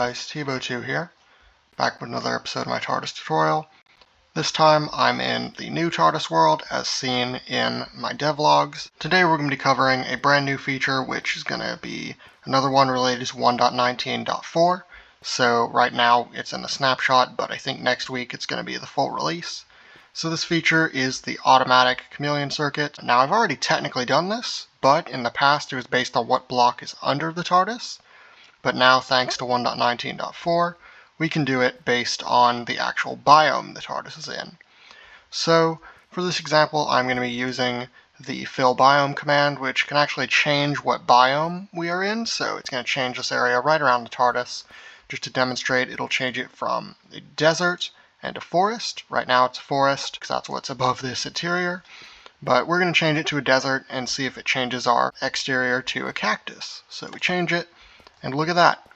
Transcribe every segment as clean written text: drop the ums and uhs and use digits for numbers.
guys, Tibo2 here, back with another episode of my TARDIS tutorial. This time I'm in the new TARDIS world as seen in my devlogs. Today we're going to be covering a brand new feature which is going to be another one related to 1.19.4. So right now it's in a snapshot, but I think next week it's going to be the full release. So this feature is the automatic Chameleon circuit. Now I've already technically done this, but in the past it was based on what block is under the TARDIS. But now, thanks to 1.19.4, we can do it based on the actual biome the TARDIS is in. So, for this example, I'm going to be using the fill biome command, which can actually change what biome we are in. So it's going to change this area right around the TARDIS. Just to demonstrate, it'll change it from a desert and a forest. Right now it's a forest, because that's what's above this interior. But we're going to change it to a desert and see if it changes our exterior to a cactus. So we change it. And look at that.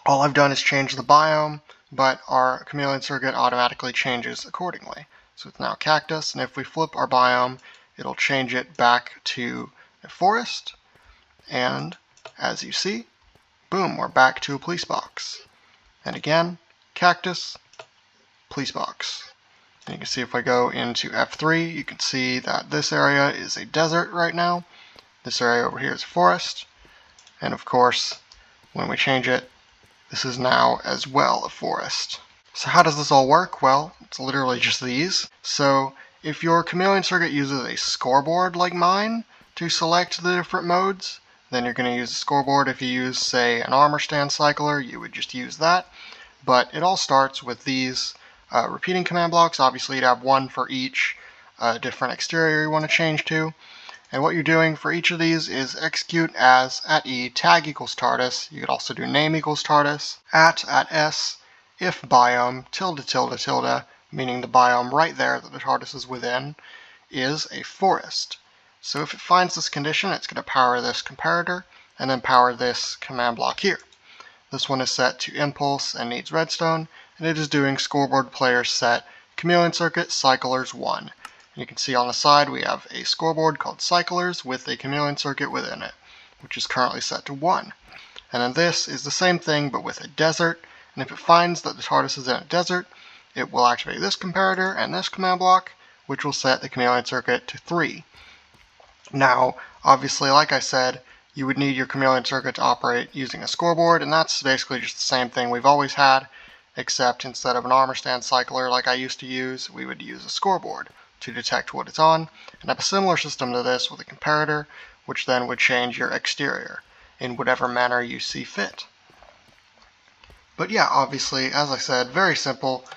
All I've done is change the biome, but our Chameleon circuit automatically changes accordingly. So it's now cactus, and if we flip our biome, it'll change it back to a forest. And as you see, boom, we're back to a police box. And again, cactus, police box. And you can see if I go into F3, you can see that this area is a desert right now. This area over here is a forest. And of course, when we change it, this is now as well a forest. So how does this all work? Well, it's literally just these. So if your Chameleon circuit uses a scoreboard like mine to select the different modes, then you're going to use a scoreboard. If you use, say, an armor stand cycler, you would just use that. But it all starts with these repeating command blocks. Obviously, you'd have one for each different exterior you want to change to. And what you're doing for each of these is execute as @e tag equals TARDIS. You could also do name equals TARDIS, @ s, if biome, tilde, meaning the biome right there that the TARDIS is within, is a forest. So if it finds this condition, it's going to power this comparator, and then power this command block here. This one is set to impulse and needs redstone, and it is doing scoreboard player set Chameleon circuit cyclers 1. You can see on the side we have a scoreboard called Cyclers with a Chameleon circuit within it, which is currently set to 1. And then this is the same thing but with a desert, and if it finds that the TARDIS is in a desert, it will activate this comparator and this command block, which will set the Chameleon circuit to 3. Now, obviously, like I said, you would need your Chameleon circuit to operate using a scoreboard, and that's basically just the same thing we've always had, except instead of an armor stand cycler like I used to use, we would use a scoreboard to detect what it's on, and have a similar system to this with a comparator, which then would change your exterior in whatever manner you see fit. But yeah, obviously, as I said, very simple.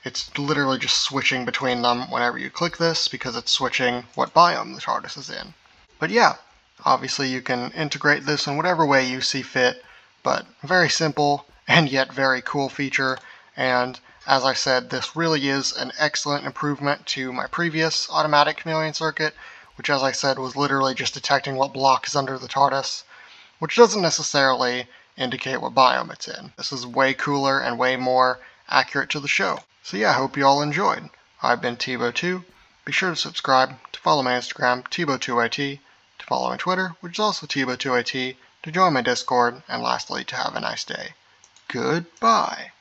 It's literally just switching between them whenever you click this, because it's switching what biome the TARDIS is in. But yeah, obviously you can integrate this in whatever way you see fit, but very simple and yet very cool feature, and as I said, this really is an excellent improvement to my previous automatic Chameleon circuit, which as I said was literally just detecting what block is under the TARDIS, which doesn't necessarily indicate what biome it's in. This is way cooler and way more accurate to the show. So yeah, I hope you all enjoyed. I've been Tibo2. Be sure to subscribe, to follow my Instagram, Tibo2it, to follow my Twitter, which is also Tibo2it, to join my Discord, and lastly, to have a nice day. Goodbye.